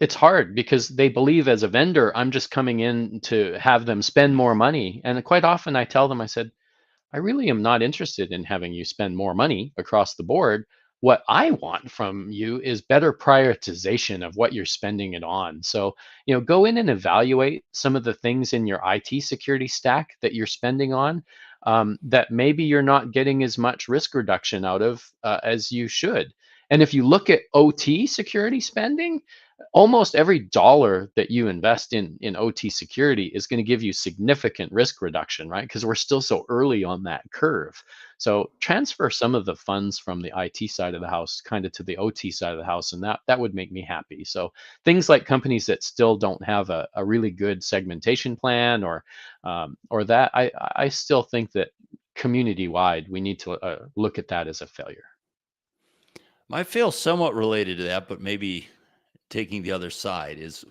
It's hard because they believe as a vendor, I'm just coming in to have them spend more money. And quite often I tell them, I said, I really am not interested in having you spend more money across the board. What I want from you is better prioritization of what you're spending it on. So, go in and evaluate some of the things in your IT security stack that you're spending on, that maybe you're not getting as much risk reduction out of as you should. And if you look at OT security spending, almost every dollar that you invest in OT security is going to give you significant risk reduction, right? Because we're still so early on that curve. So transfer some of the funds from the IT side of the house kind of to the OT side of the house, and that would make me happy. So things like companies that still don't have a really good segmentation plan, or that I still think that community wide we need to look at that as a failure. I feel somewhat related to that, but maybe taking the other side is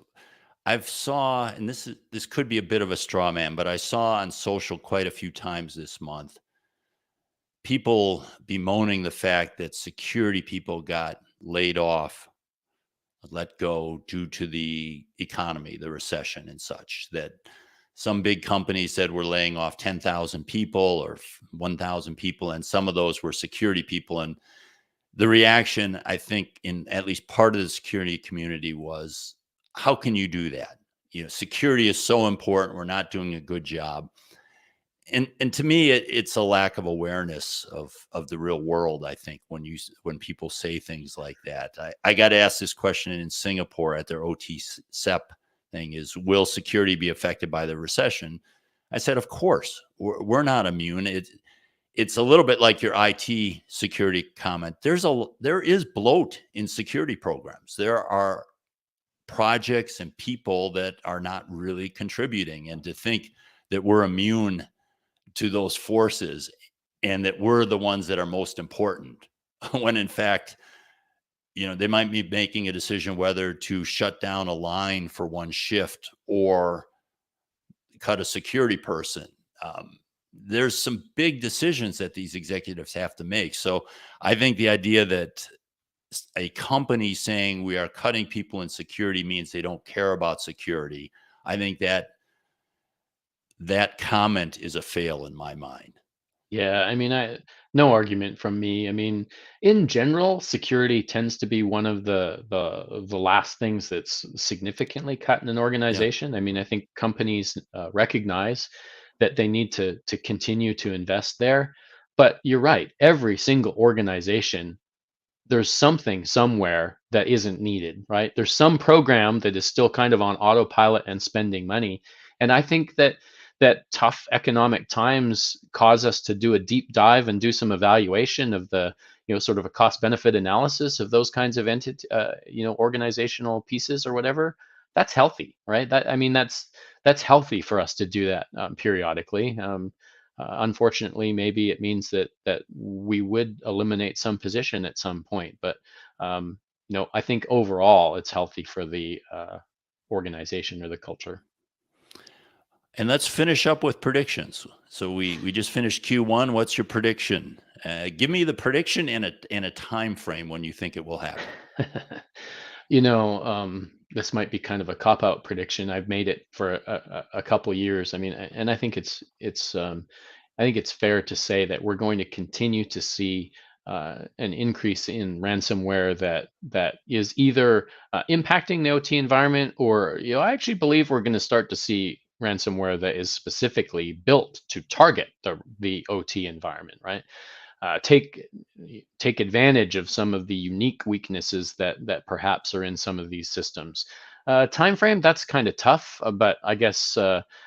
I've saw, and this could be a bit of a straw man, but I saw on social quite a few times this month people bemoaning the fact that security people got laid off, let go due to the economy, the recession and such. That some big companies said we're laying off 10,000 people or 1,000 people, and some of those were security people. And the reaction, I think, in at least part of the security community was, how can you do that? Security is so important. We're not doing a good job. And to me, it's a lack of awareness of the real world. I think when people say things like that, I got asked this question in Singapore at their OT SEP thing: is will security be affected by the recession? I said, of course, we're not immune. It's a little bit like your IT security comment. There is bloat in security programs. There are projects and people that are not really contributing, and to think that we're immune to those forces and that we're the ones that are most important, when in fact, they might be making a decision whether to shut down a line for one shift or cut a security person. There's some big decisions that these executives have to make. So I think the idea that a company saying we are cutting people in security means they don't care about security, I think that comment is a fail in my mind. Yeah, I mean, no argument from me. I mean, in general, security tends to be one of the last things that's significantly cut in an Yeah. organization. I mean, I think companies recognize that they need to continue to invest there. But you're right, every single organization, there's something somewhere that isn't needed, right? There's some program that is still kind of on autopilot and spending money. And I think that tough economic times cause us to do a deep dive and do some evaluation of the, sort of a cost benefit analysis of those kinds of entity, organizational pieces or whatever. That's healthy, right? That, I mean, that's healthy for us to do that periodically. Unfortunately, maybe it means that we would eliminate some position at some point, but I think overall it's healthy for the organization or the culture. And let's finish up with predictions. So we just finished Q1. What's your prediction? Give me the prediction and a time frame when you think it will happen. This might be kind of a cop out prediction. I've made it for a couple years. I mean, and I think I think it's fair to say that we're going to continue to see an increase in ransomware that is either impacting the OT environment, or I actually believe we're going to start to see ransomware that is specifically built to target the OT environment, right? Take advantage of some of the unique weaknesses that perhaps are in some of these systems. Time frame, that's kind of tough, but I guess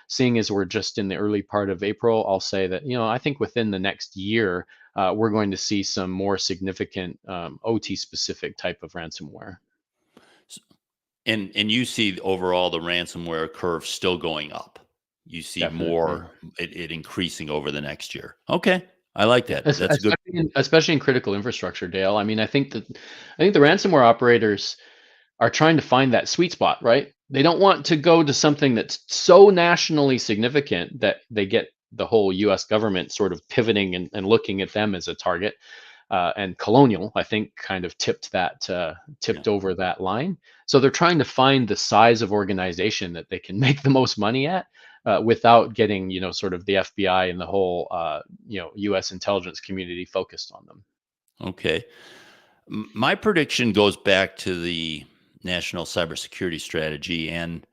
seeing as we're just in the early part of April, I'll say that I think within the next year we're going to see some more significant OT specific type of ransomware. S- And you see overall the ransomware curve still going up. You see Definitely. more it increasing over the next year. Okay, I like Yeah, that. That's a good. especially in critical infrastructure, Dale. I mean, I think the ransomware operators are trying to find that sweet spot, right? They don't want to go to something that's so nationally significant that they get the whole US government sort of pivoting and looking at them as a target. and Colonial, I think, kind of Yeah. tipped over that line. So they're trying to find the size of organization that they can make the most money at, without getting, sort of the FBI and the whole, U.S. intelligence community focused on them. Okay. My prediction goes back to the national cybersecurity strategy, and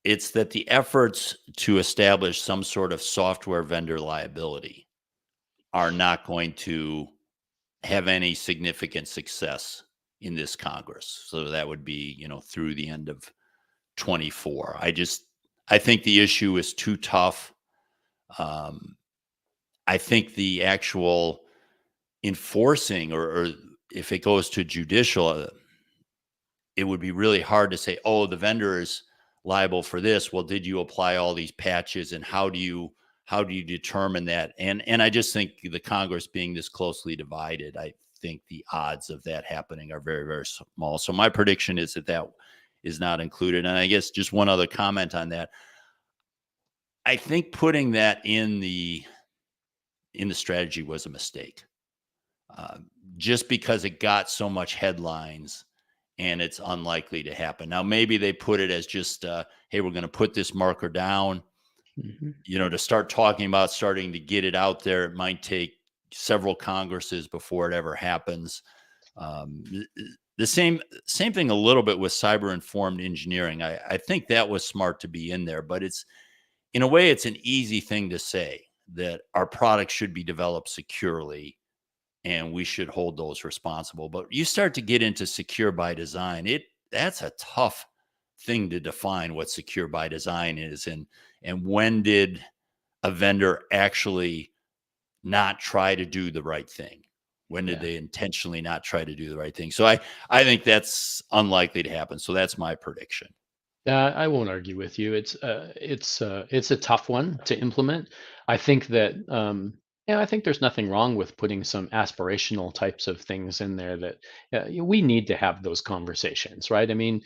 it's that the efforts to establish some sort of software vendor liability are not going to have any significant success in this Congress. So that would be, through the end of 24. I think the issue is too tough. Um, I think the actual enforcing, or if it goes to judicial, it would be really hard to say, oh, the vendor is liable for this. Well, did you apply all these patches, and how do you determine that? And I just think the Congress being this closely divided, I think the odds of that happening are very, very small. So my prediction is that that is not included. And I guess just one other comment on that. I think putting that in the strategy was a mistake, uh, just because it got so much headlines and it's unlikely to happen. Now, maybe they put it as just, hey, we're going to put this marker down. Hmm. To start talking about starting to get it out there, it might take several Congresses before it ever happens. Um, the same thing a little bit with cyber informed engineering. I think that was smart to be in there, but it's, in a way, it's an easy thing to say that our products should be developed securely and we should hold those responsible. But you start to get into secure by design, that's a tough thing to define what secure by design is, and when did a vendor actually not try to do the right thing? When did Yeah. they intentionally not try to do the right thing? So I think that's unlikely to happen. So that's my prediction. I won't argue with you. It's a tough one to implement. I think that I think there's nothing wrong with putting some aspirational types of things in there that we need to have those conversations, right? I mean,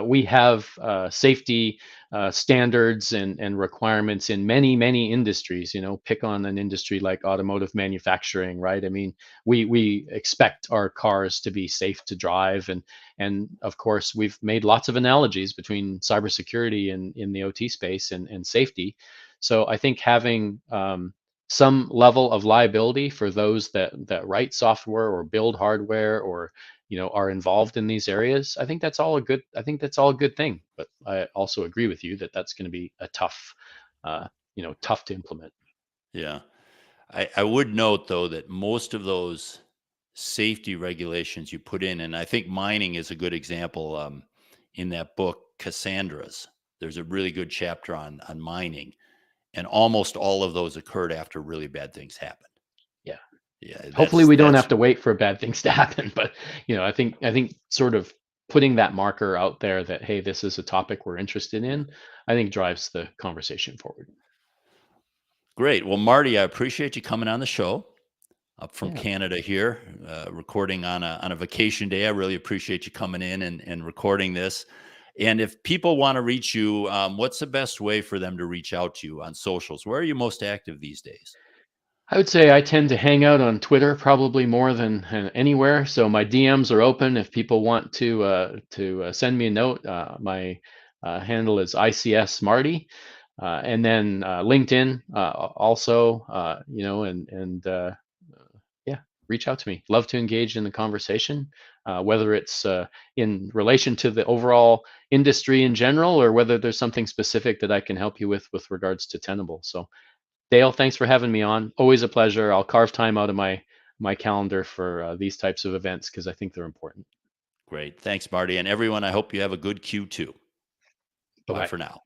we have safety standards and requirements in many industries. Pick on an industry like automotive manufacturing, right? I mean, we expect our cars to be safe to drive, and of course, we've made lots of analogies between cybersecurity and in the OT space and safety. So I think having some level of liability for those that write software or build hardware or are involved in these areas, I think that's all a good thing. But I also agree with you that that's going to be a tough to implement. Yeah. I would note, though, that most of those safety regulations you put in, and I think mining is a good example, in that book, Cassandra's. There's a really good chapter on mining, and almost all of those occurred after really bad things happened. Yeah. Yeah, Hopefully that's we don't that's have to wait for bad things to happen, but I think sort of putting that marker out there that, hey, this is a topic we're interested yeah. in, I think drives the conversation forward. Great. Well, Marty, I appreciate you coming on the show up from Yeah. Canada here, recording on a vacation day. I really appreciate you coming in and recording this. And if people want to reach you, what's the best way for them to reach out to you on socials? Where are you most active these days? I would say I tend to hang out on Twitter probably more than anywhere. So my DMs are open if people want to send me a note. My handle is ICS Marty, and then LinkedIn also. And yeah, reach out to me. Love to engage in the conversation, whether it's in relation to the overall industry in general, or whether there's something specific that I can help you with regards to Tenable. So Dale, thanks for having me on. Always a pleasure. I'll carve time out of my calendar for these types of events because I think they're important. Great. Thanks, Marty. And everyone, I hope you have a good Q2. Bye Bye bye. for now.